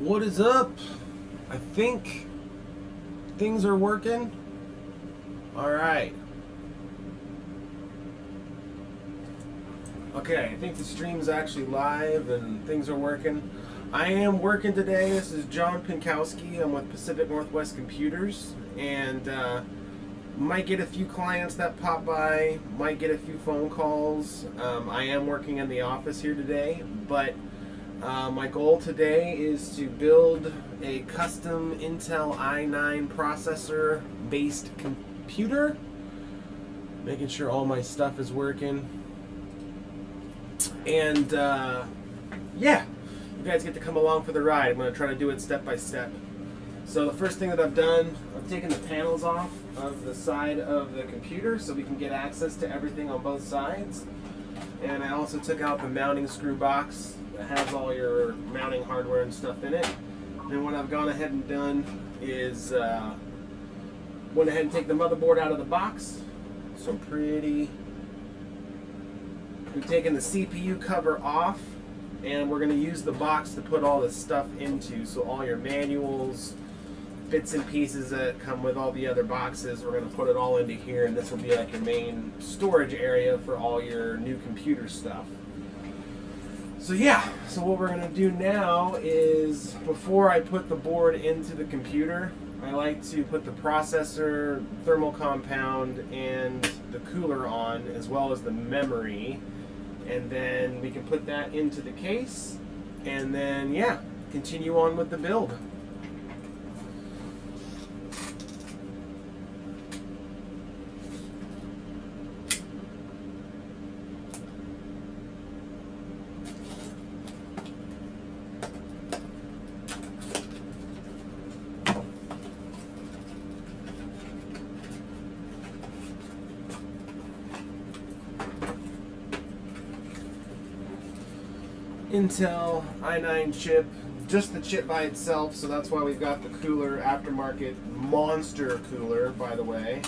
What is up? I think things are working. All right. Okay, I think the stream's actually live and things are working. I am working today. This is Jon Pienkowski. I'm with Pacific Northwest Computers, and might get a few clients that pop by, might get a few phone calls. I am working in the office here today, but my goal today is to build a custom Intel i9 processor based computer, making sure all my stuff is working. And yeah, you guys get to come along for the ride. I'm going to try to do it step by step. So the first thing that I've done, I've taken the panels off of the side of the computer so we can get access to everything on both sides. And I also took out the mounting screw box that has all your mounting hardware and stuff in it. And what I've gone ahead and done is went ahead and take the motherboard out of the box. So pretty. We've taken the CPU cover off, and we're going to use the box to put all this stuff into. So all your manuals, bits and pieces that come with all the other boxes, we're going to put it all into here, and this will be like your main storage area for all your new computer stuff. So yeah, so what we're going to do now is, before I put the board into the computer, I like to put the processor, thermal compound, and the cooler on, as well as the memory. And then we can put that into the case, and then yeah, continue on with the build. Intel i9 chip, just the chip by itself, so that's why we've got the cooler, aftermarket monster cooler, by the way.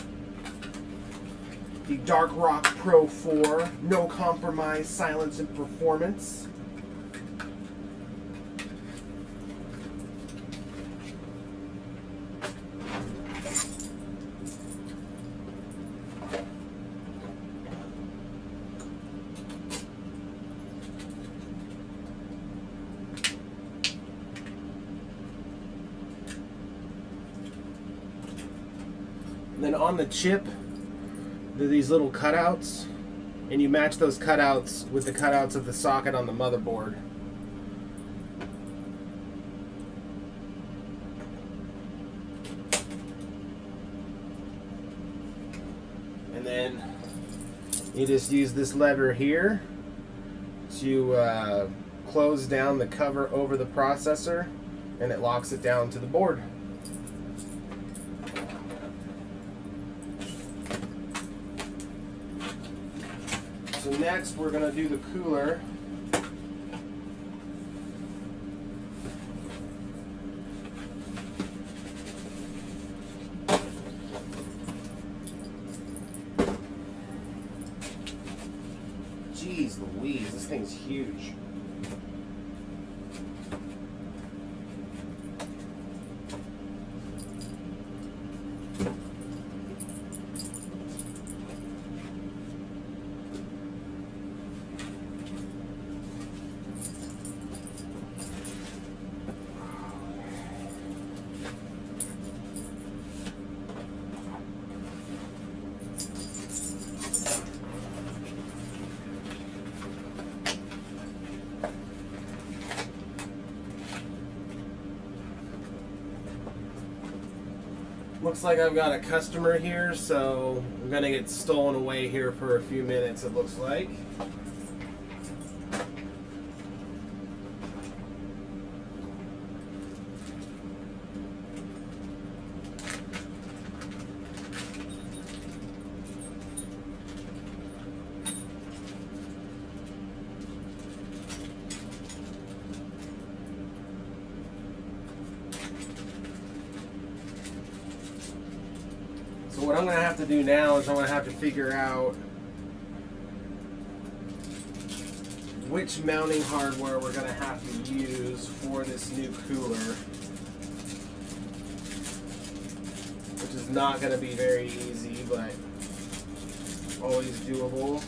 The Dark Rock Pro 4, no compromise, silence and performance. Then on the chip, there are these little cutouts, and you match those cutouts with the cutouts of the socket on the motherboard. And then you just use this lever here to close down the cover over the processor, and it locks it down to the board. So next we're going to do the cooler. Jeez Louise, this thing's huge. Looks like I've got a customer here, so I'm gonna get stolen away here for a few minutes, it looks like. So what I'm going to have to do now is I'm going to have to figure out which mounting hardware we're going to have to use for this new cooler, which is not going to be very easy, but always doable.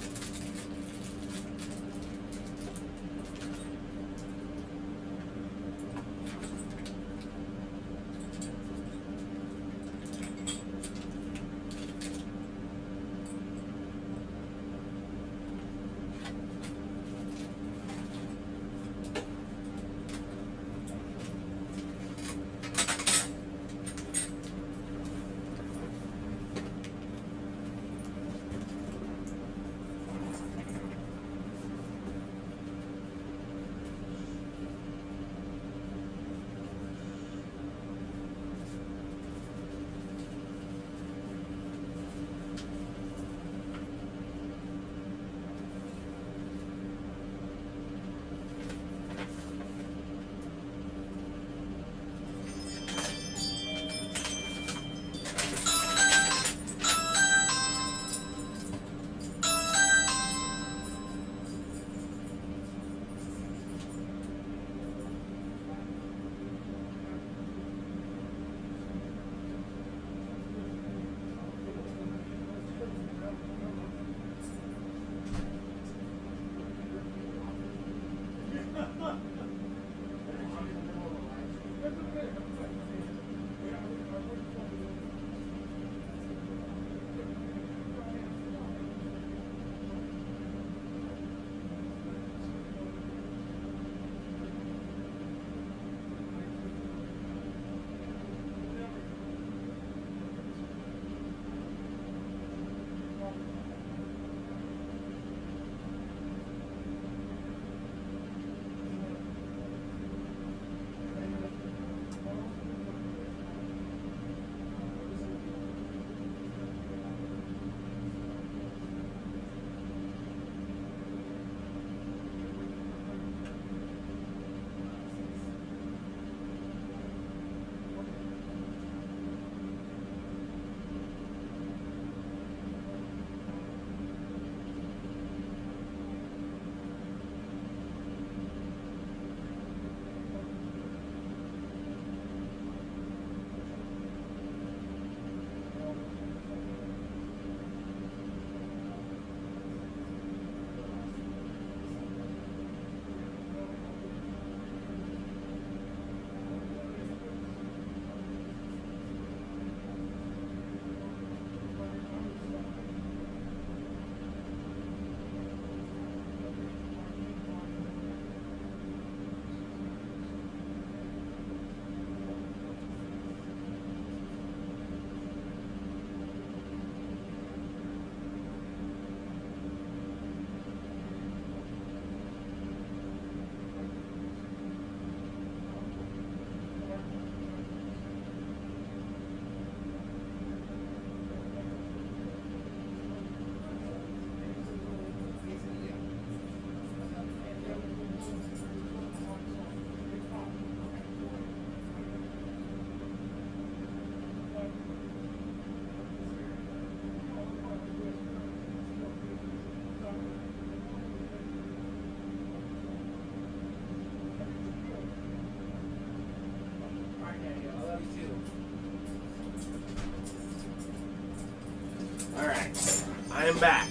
I am back.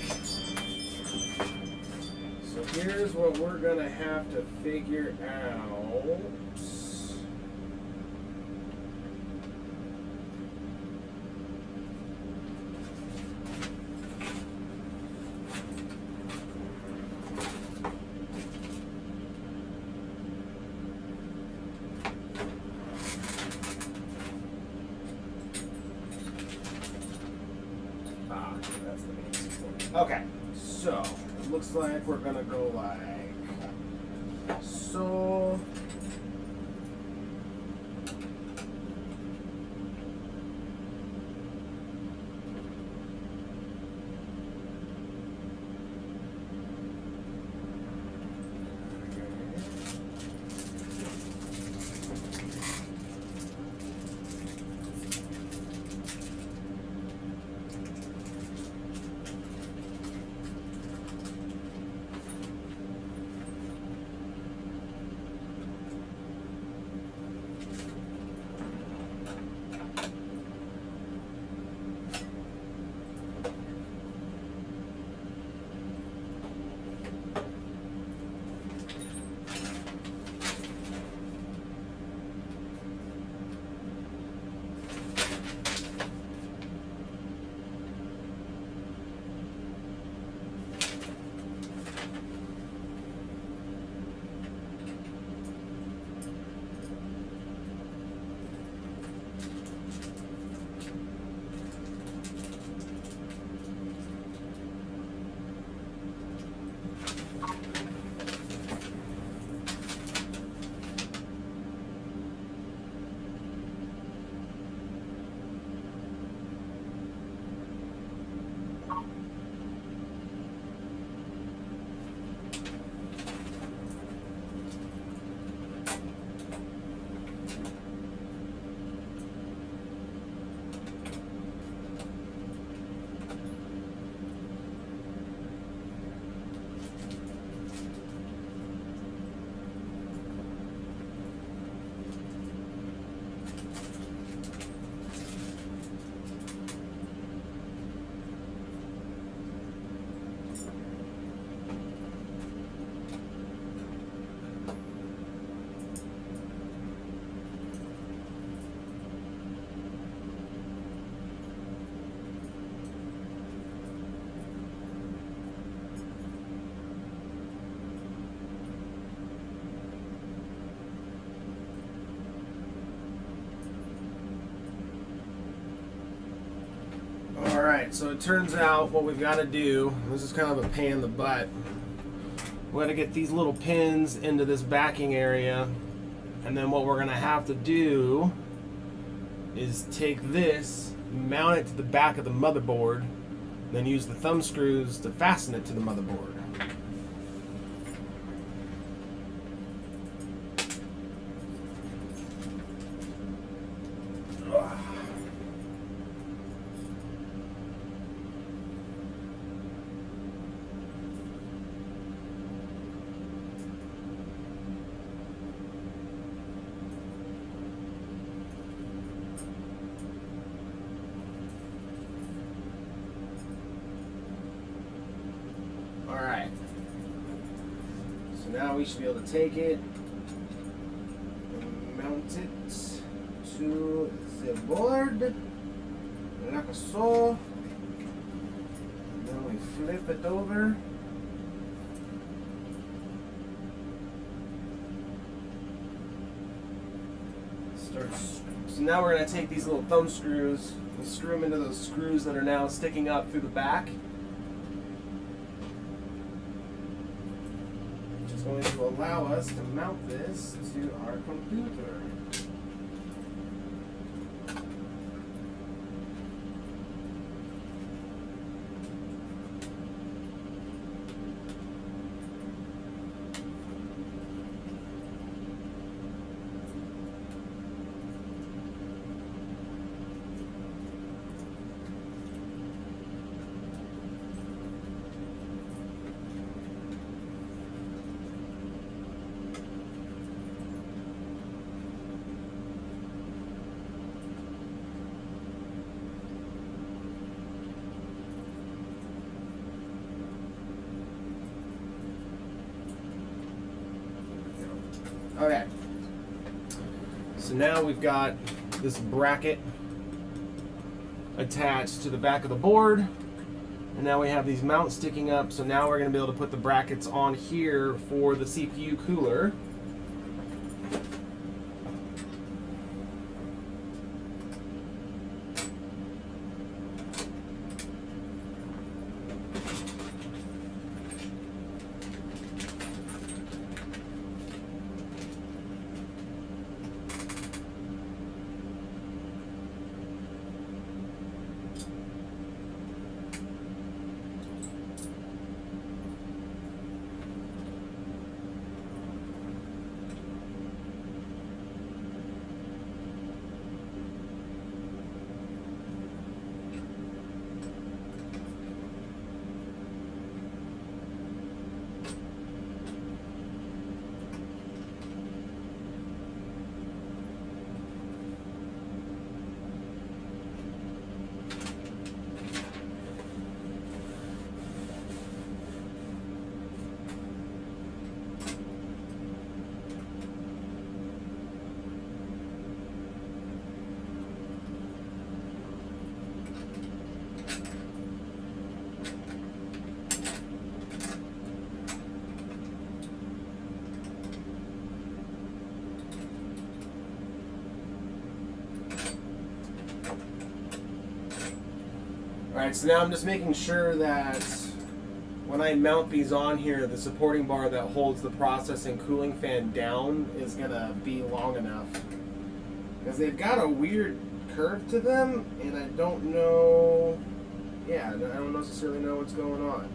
So here's what we're gonna have to figure out. Okay, so it looks like we're gonna go like so. Alright, so it turns out what we've got to do, this is kind of a pain in the butt. We got to get these little pins into this backing area, and then what we're going to have to do is take this, mount it to the back of the motherboard, then use the thumb screws to fasten it to the motherboard. Alright, so now we should be able to take it and mount it to the board like so. Then we flip it over. So now we're going to take these little thumb screws and screw them into those screws that are now sticking up through the back. Going to allow us to mount this to our computer. Okay, so now we've got this bracket attached to the back of the board, and now we have these mounts sticking up, so now we're going to be able to put the brackets on here for the CPU cooler. Alright, so now I'm just making sure that when I mount these on here, the supporting bar that holds the processing cooling fan down is going to be long enough. Because they've got a weird curve to them, and I don't know, I don't necessarily know what's going on.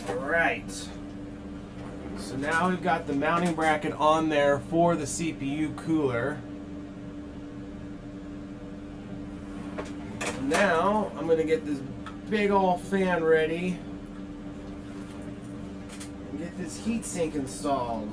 Alright. So now we've got the mounting bracket on there for the CPU cooler. Now I'm going to get this big old fan ready and get this heatsink installed.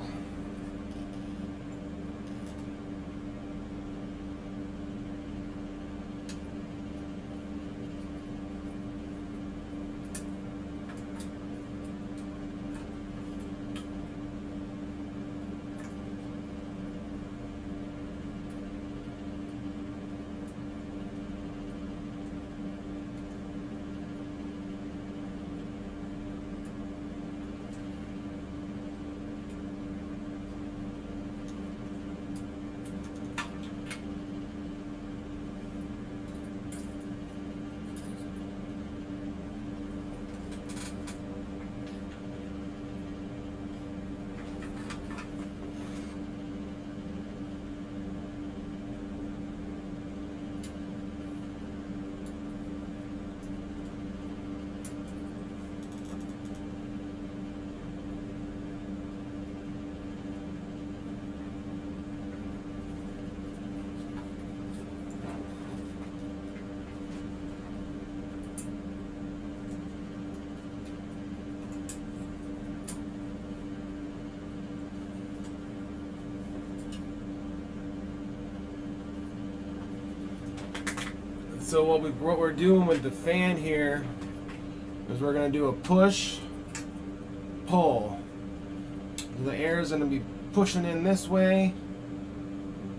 So what we're doing with the fan here is we're going to do a push, pull. The air is going to be pushing in this way,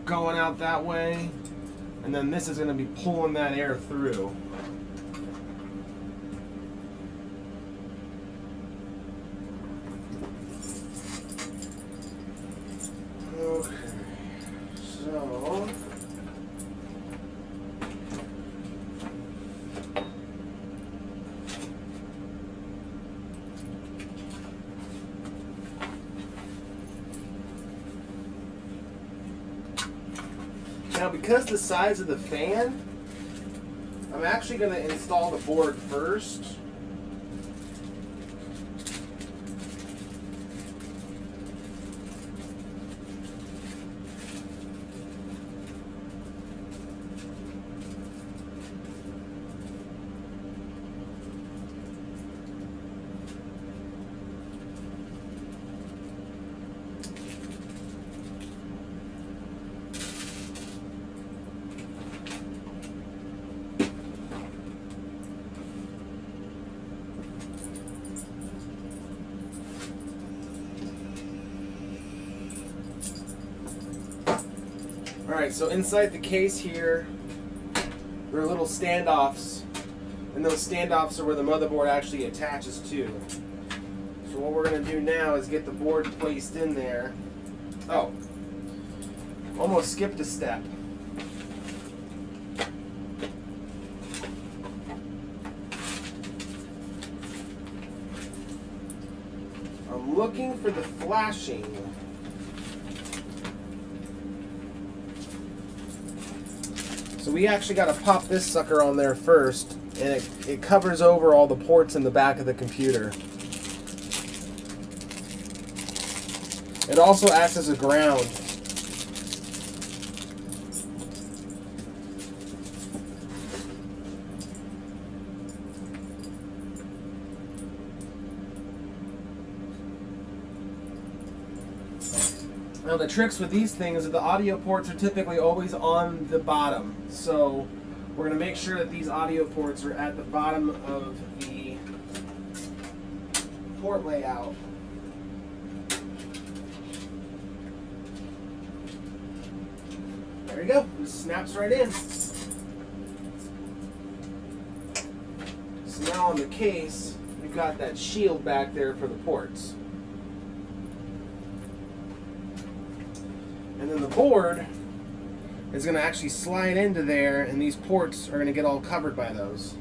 going out that way, and then this is going to be pulling that air through. Okay, so now, because the size of the fan, I'm actually going to install the board first. Alright, so inside the case here, there are little standoffs, and those standoffs are where the motherboard actually attaches to. So what we're going to do now is get the board placed in there. Oh, almost skipped a step. I'm looking for the flashing. So we actually got to pop this sucker on there first, and it covers over all the ports in the back of the computer. It also acts as a ground. Now the tricks with these things is the audio ports are typically always on the bottom. So we're going to make sure that these audio ports are at the bottom of the port layout. There you go. It snaps right in. So now on the case, we've got that shield back there for the ports. And then the board is going to actually slide into there, and these ports are going to get all covered by those.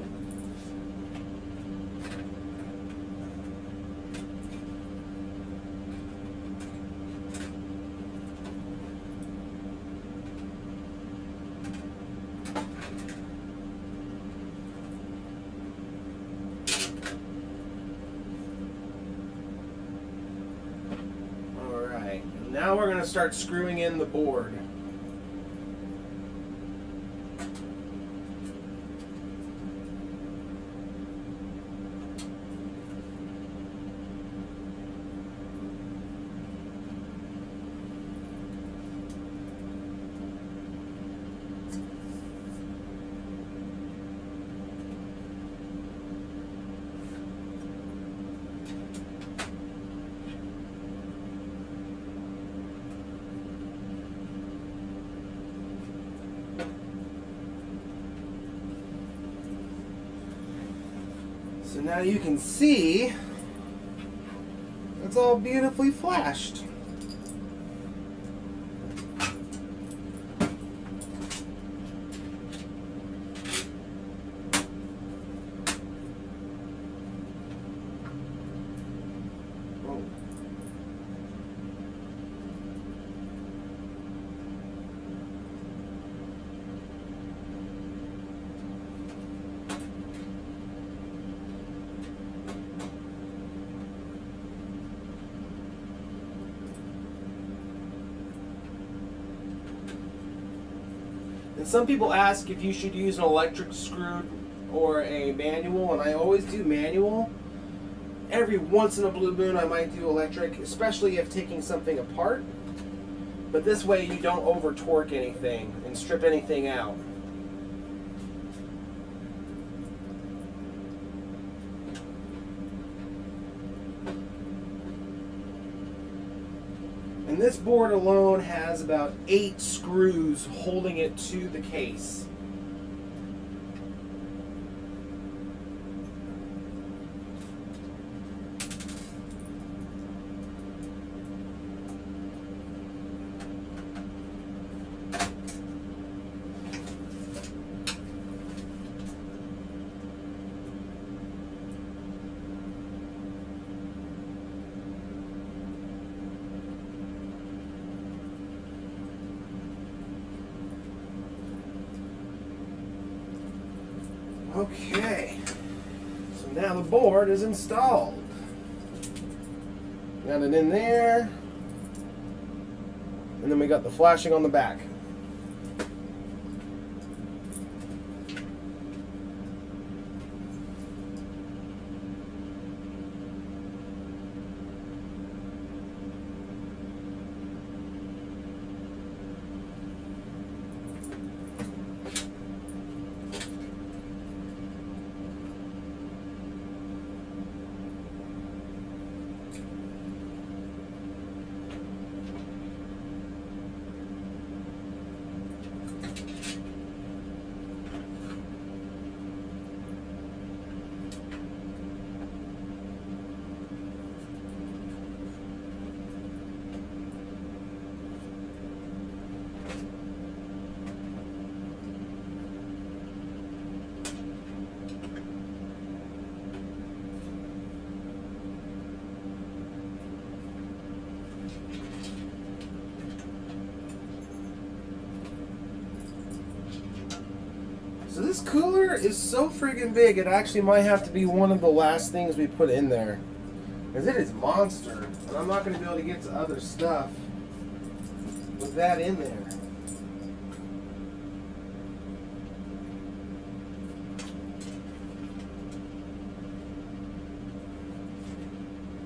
now we're going to start screwing in the board. So now you can see it's all beautifully flashed. Oh. And some people ask if you should use an electric screw or a manual, and I always do manual. Every once in a blue moon I might do electric, especially if taking something apart. But this way you don't over torque anything and strip anything out. And this board alone has about 8 screws holding it to the case. Okay, so now the board is installed. Got it in there, and then we got the flashing on the back. So this cooler is so friggin' big, it actually might have to be one of the last things we put in there. Because it is monster. And I'm not going to be able to get to other stuff with that in there.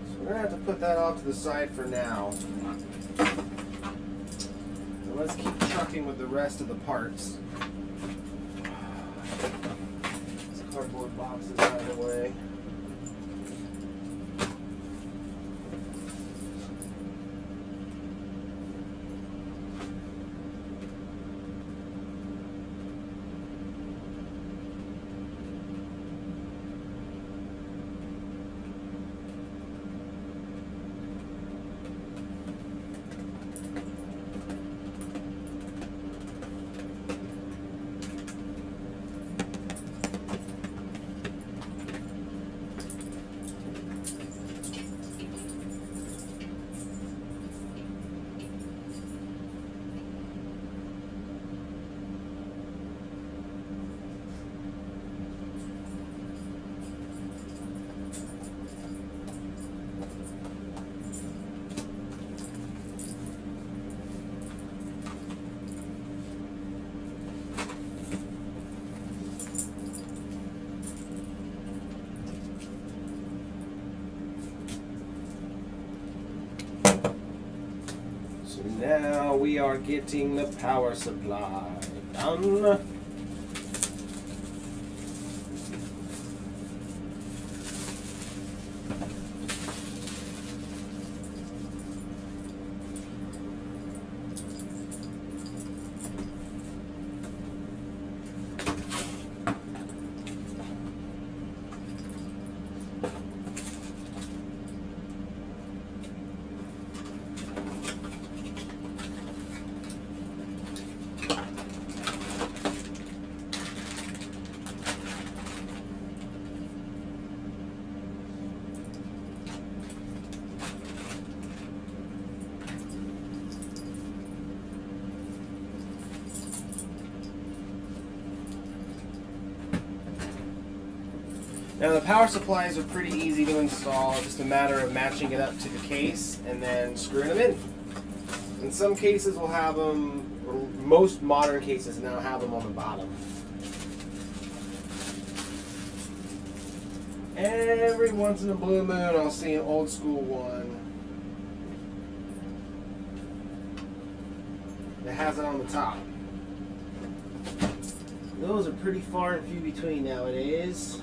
So we're going to have to put that off to the side for now. So let's keep trucking with the rest of the parts. Cardboard boxes out of the way. Now we are getting the power supply done. Now the power supplies are pretty easy to install, just a matter of matching it up to the case and then screwing them in. In some cases we'll have them, or most modern cases now have them on the bottom. Every once in a blue moon I'll see an old school one that has it on the top. Those are pretty far and few between nowadays.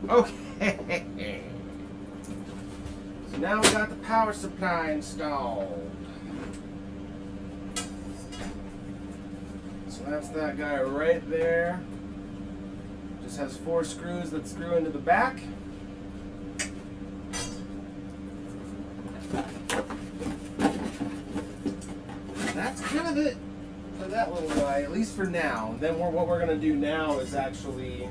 Okay. So now we got the power supply installed. So that's that guy right there. Just has 4 screws that screw into the back. That's kind of it for that little guy, at least for now. Then what we're going to do now is actually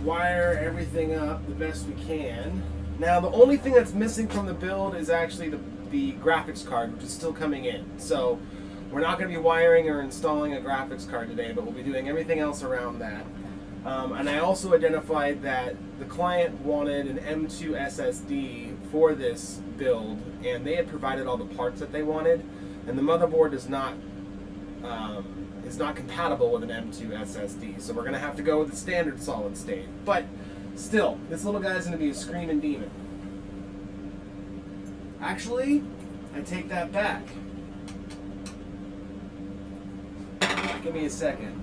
wire everything up the best we can. Now the only thing that's missing from the build is actually the graphics card, which is still coming in. So we're not going to be wiring or installing a graphics card today, but we'll be doing everything else around that. And I also identified that the client wanted an M2 SSD for this build, and they had provided all the parts that they wanted, and the motherboard is not compatible with an M2 SSD, so we're going to have to go with the standard solid state. But still, this little guy's going to be a screaming demon. Actually, I take that back. Give me a second.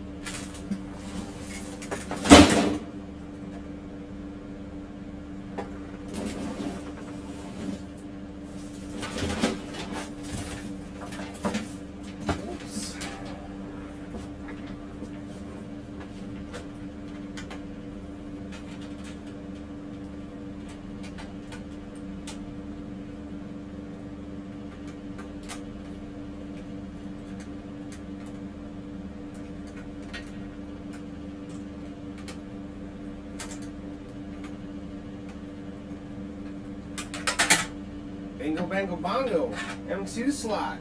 Bingo, bango, bongo. M2 slot.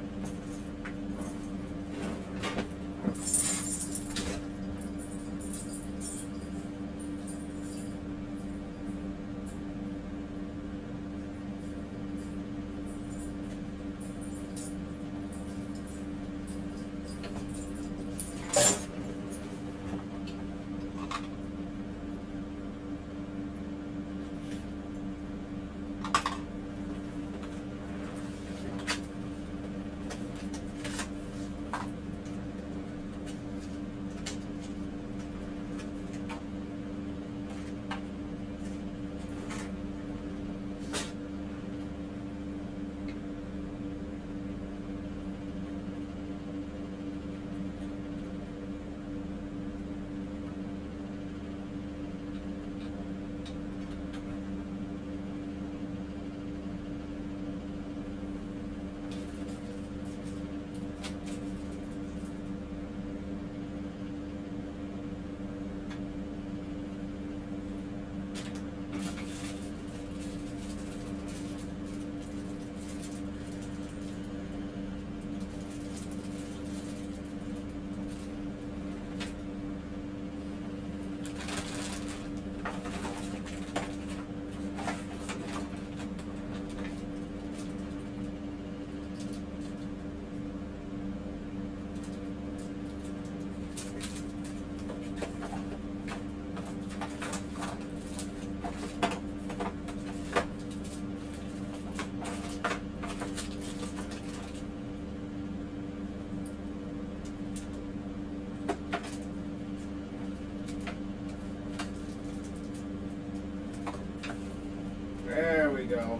go.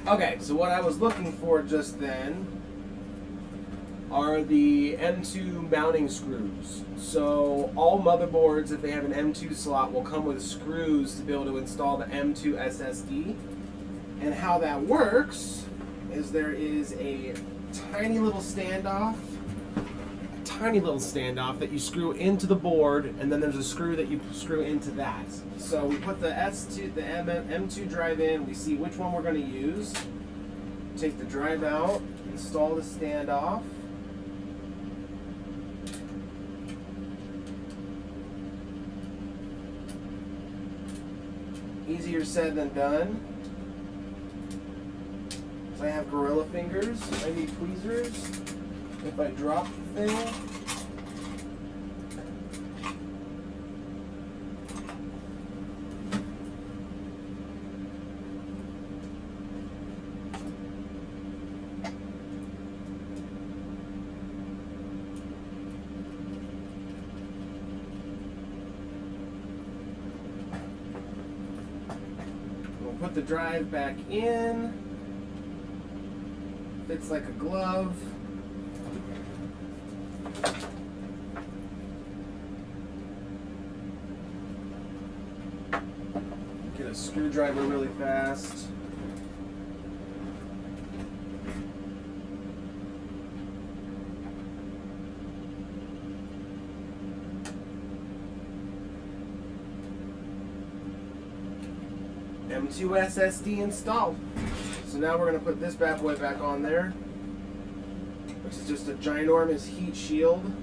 Okay, so what I was looking for just then are the M2 mounting screws. So all motherboards, if they have an M2 slot, will come with screws to be able to install the M2 SSD. And how that works is there is a tiny little standoff that you screw into the board, and then there's a screw that you screw into that. So we put the M2 drive in, we see which one we're going to use, take the drive out, install the standoff. Easier said than done. So I have gorilla fingers, I need tweezers. If I drop the thing, we'll put the drive back in. Fits like a glove. Get a screwdriver really fast. M2 SSD installed. So now we're going to put this bad boy back on there, which is just a ginormous heat shield.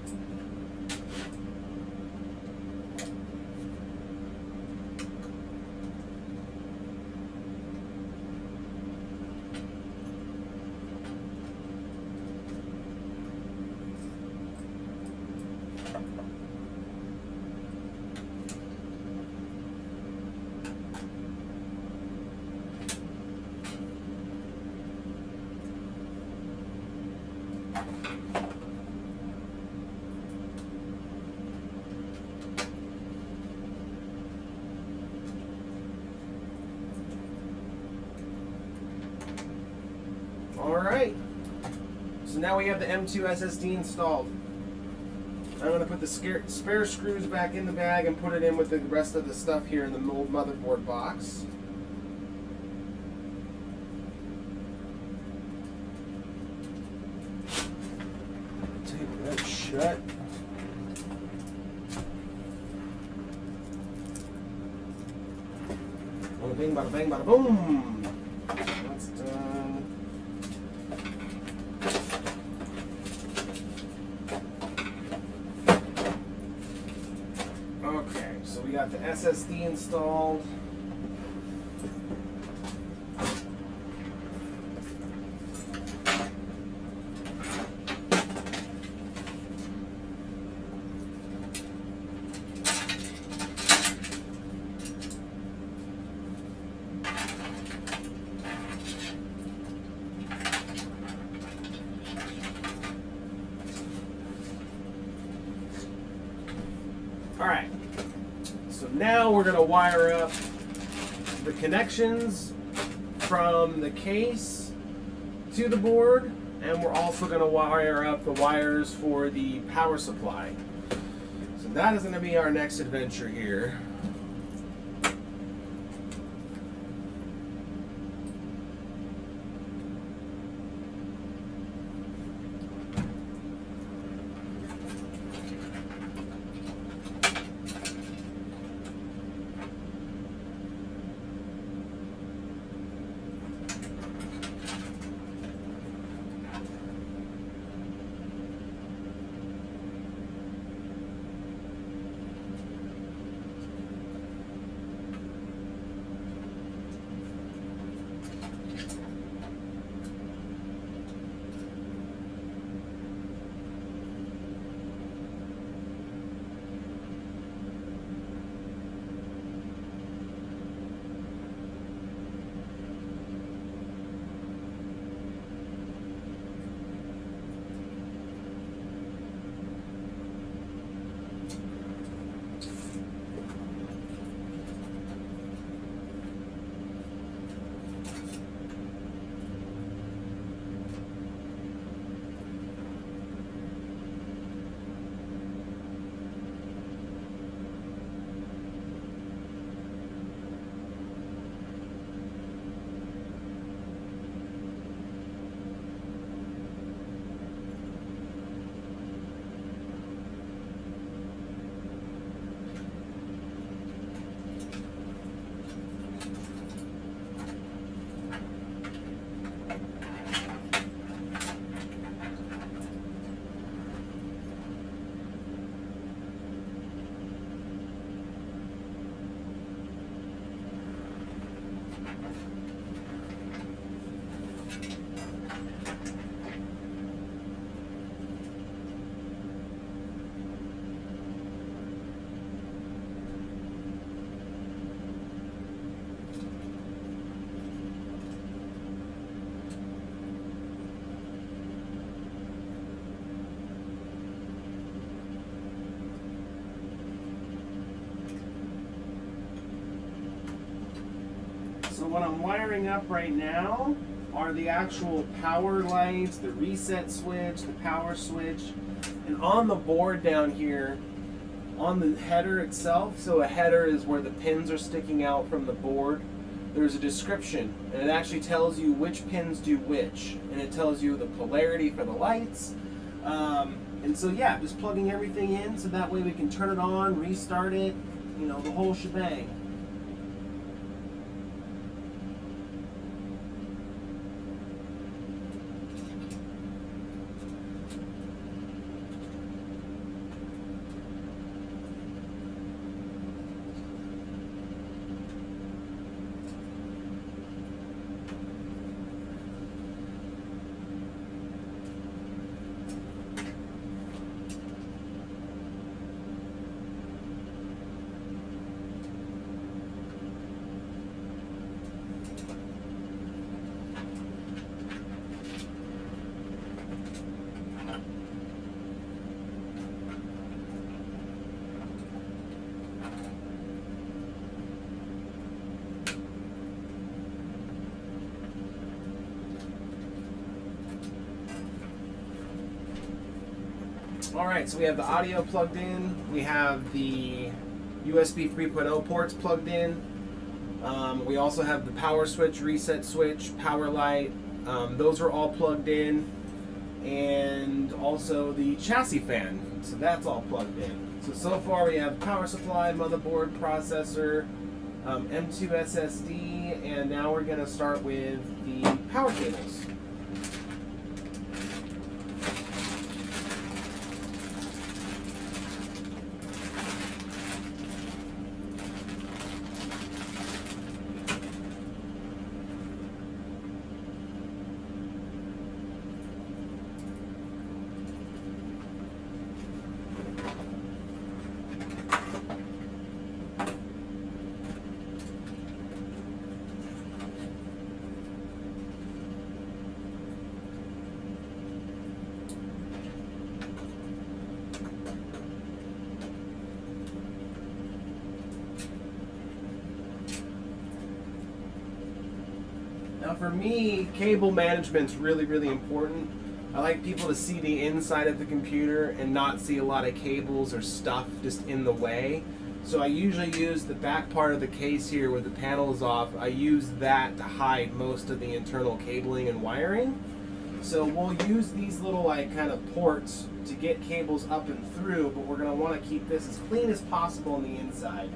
Alright, so now we have the M2 SSD installed. I'm going to put the spare screws back in the bag and put it in with the rest of the stuff here in the old motherboard box. Take that shut. Bada bing, bada bang, bada boom. That's done. Okay, so we got the SSD installed. Alright, so now we're going to wire up the connections from the case to the board, and we're also going to wire up the wires for the power supply. So that is going to be our next adventure here. So what I'm wiring up right now are the actual power lights, the reset switch, the power switch, and on the board down here, on the header itself, so a header is where the pins are sticking out from the board, there's a description, and it actually tells you which pins do which, and it tells you the polarity for the lights. And so yeah, just plugging everything in so that way we can turn it on, restart it, you know, the whole shebang. Alright, so we have the audio plugged in, we have the USB 3.0 ports plugged in, we also have the power switch, reset switch, power light, those are all plugged in, and also the chassis fan, so that's all plugged in. So far we have power supply, motherboard, processor, M2 SSD, and now we're going to start with the power cables. Now for me, cable management's really, really important. I like people to see the inside of the computer and not see a lot of cables or stuff just in the way. So I usually use the back part of the case here where the panel is off. I use that to hide most of the internal cabling and wiring. So we'll use these little like kind of ports to get cables up and through, but we're going to want to keep this as clean as possible on the inside.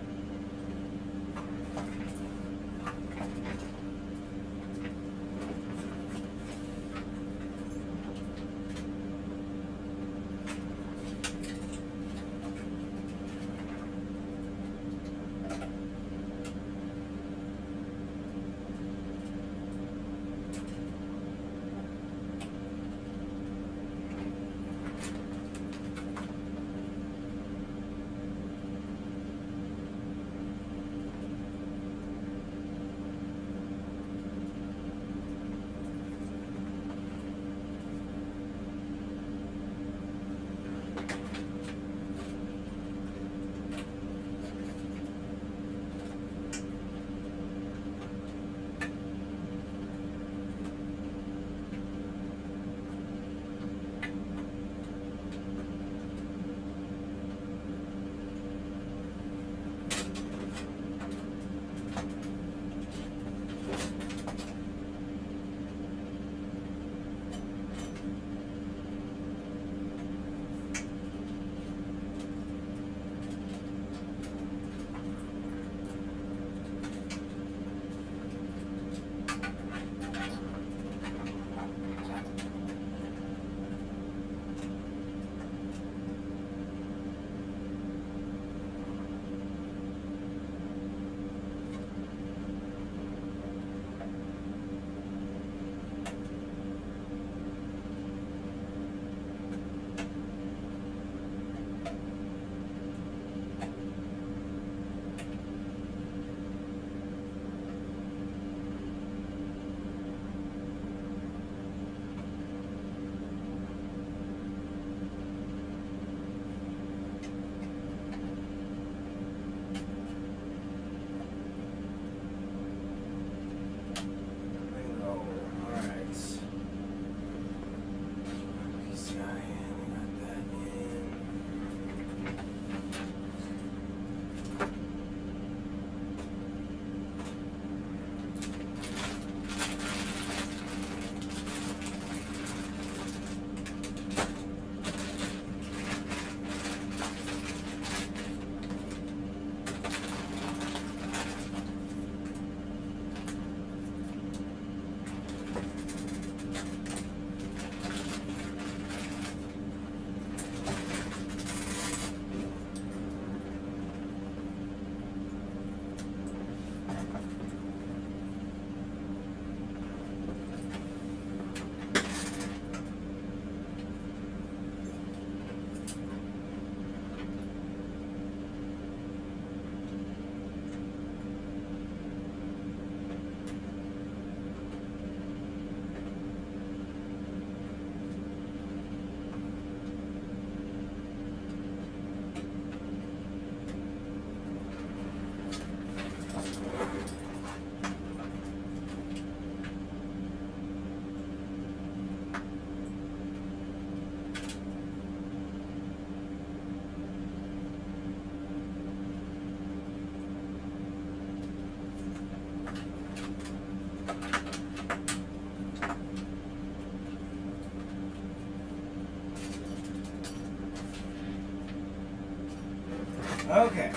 Okay,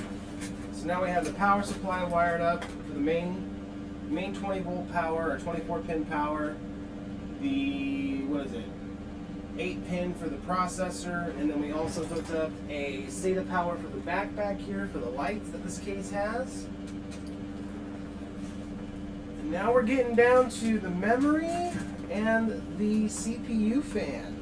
so now we have the power supply wired up for the main 20 volt power or 24 pin power. The, 8 pin for the processor, and then we also hooked up a SATA power for the back here for the lights that this case has. And now we're getting down to the memory and the CPU fan.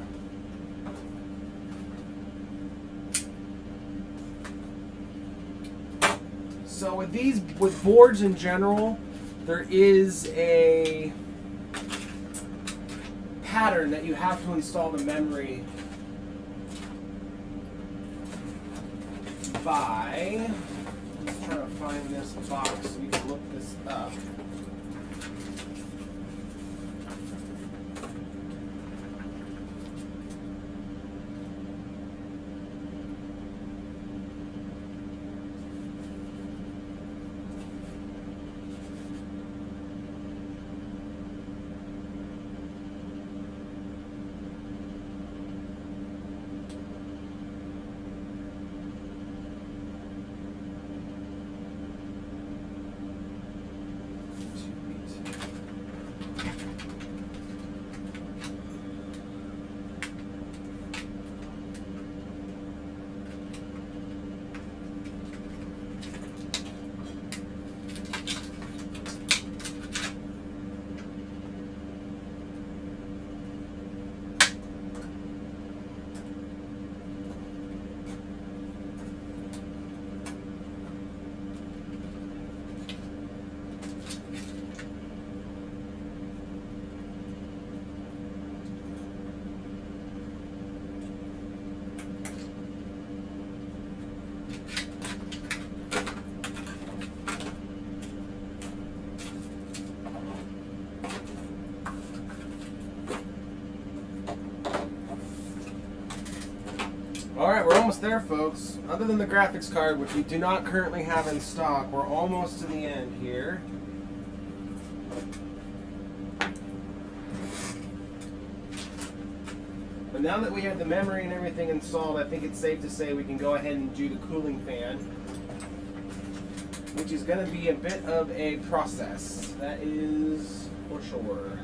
So with boards in general, there is a pattern that you have to install the memory by. Let's try to find this box so we can look this up. Alright, we're almost there, folks. Other than the graphics card, which we do not currently have in stock, we're almost to the end here. But now that we have the memory and everything installed, I think it's safe to say we can go ahead and do the cooling fan, which is going to be a bit of a process. That is for sure.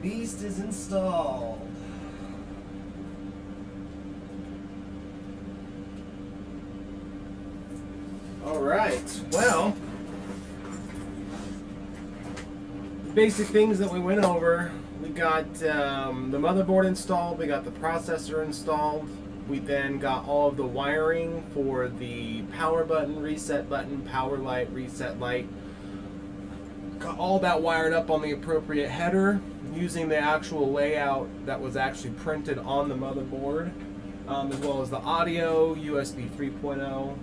beast is installed. Alright, well, the basic things that we went over, we got the motherboard installed, we got the processor installed, we then got all of the wiring for the power button, reset button, power light, reset light. Got all that wired up on the appropriate header using the actual layout that was actually printed on the motherboard, as well as the audio, USB 3.0.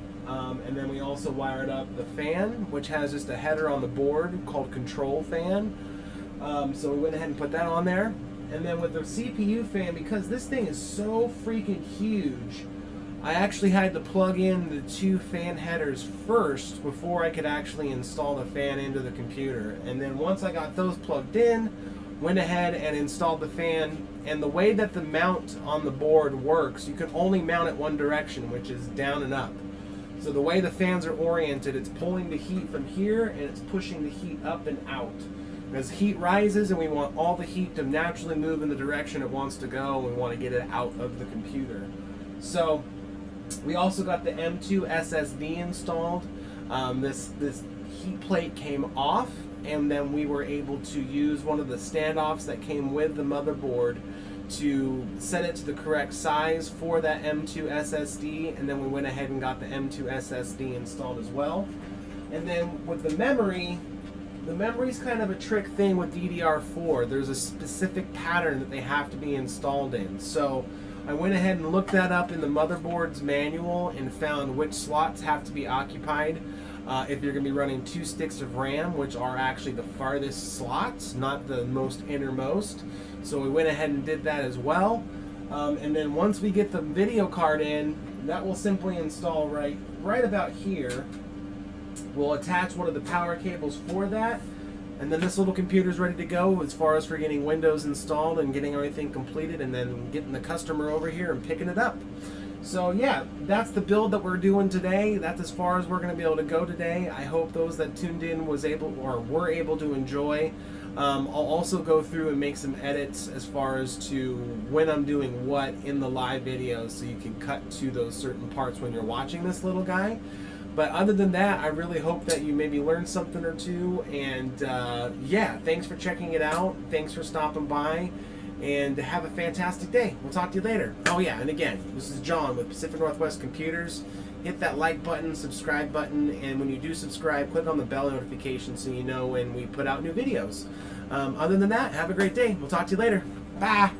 And then we also wired up the fan, which has just a header on the board called control fan. So we went ahead and put that on there. And then with the CPU fan, because this thing is so freaking huge, I actually had to plug in the 2 fan headers first before I could actually install the fan into the computer. And then once I got those plugged in, went ahead and installed the fan. And the way that the mount on the board works, you can only mount it one direction, which is down and up. So the way the fans are oriented, it's pulling the heat from here and it's pushing the heat up and out. As heat rises and we want all the heat to naturally move in the direction it wants to go, we want to get it out of the computer. So we also got the M2 SSD installed. This heat plate came off, and then we were able to use one of the standoffs that came with the motherboard to set it to the correct size for that M2 SSD, and then we went ahead and got the M2 SSD installed as well. And then with the memory's kind of a trick thing with DDR4. There's a specific pattern that they have to be installed in. So I went ahead and looked that up in the motherboard's manual and found which slots have to be occupied. If you're going to be running 2 sticks of RAM, which are actually the farthest slots, not the most innermost. So we went ahead and did that as well. And then once we get the video card in, that will simply install right about here. We'll attach one of the power cables for that, and then this little computer is ready to go as far as for getting Windows installed and getting everything completed, and then getting the customer over here and picking it up. So yeah, that's the build that we're doing today. That's as far as we're going to be able to go today. I hope those that tuned in were able to enjoy. I'll also go through and make some edits as far as to when I'm doing what in the live video, so you can cut to those certain parts when you're watching this little guy. But other than that, I really hope that you maybe learned something or two. And yeah, thanks for checking it out. Thanks for stopping by. And have a fantastic day. We'll talk to you later. Oh yeah, and again, this is John with Pacific Northwest Computers. Hit that like button, subscribe button, and when you do subscribe, click on the bell notification so you know when we put out new videos. Other than that, have a great day. We'll talk to you later. Bye.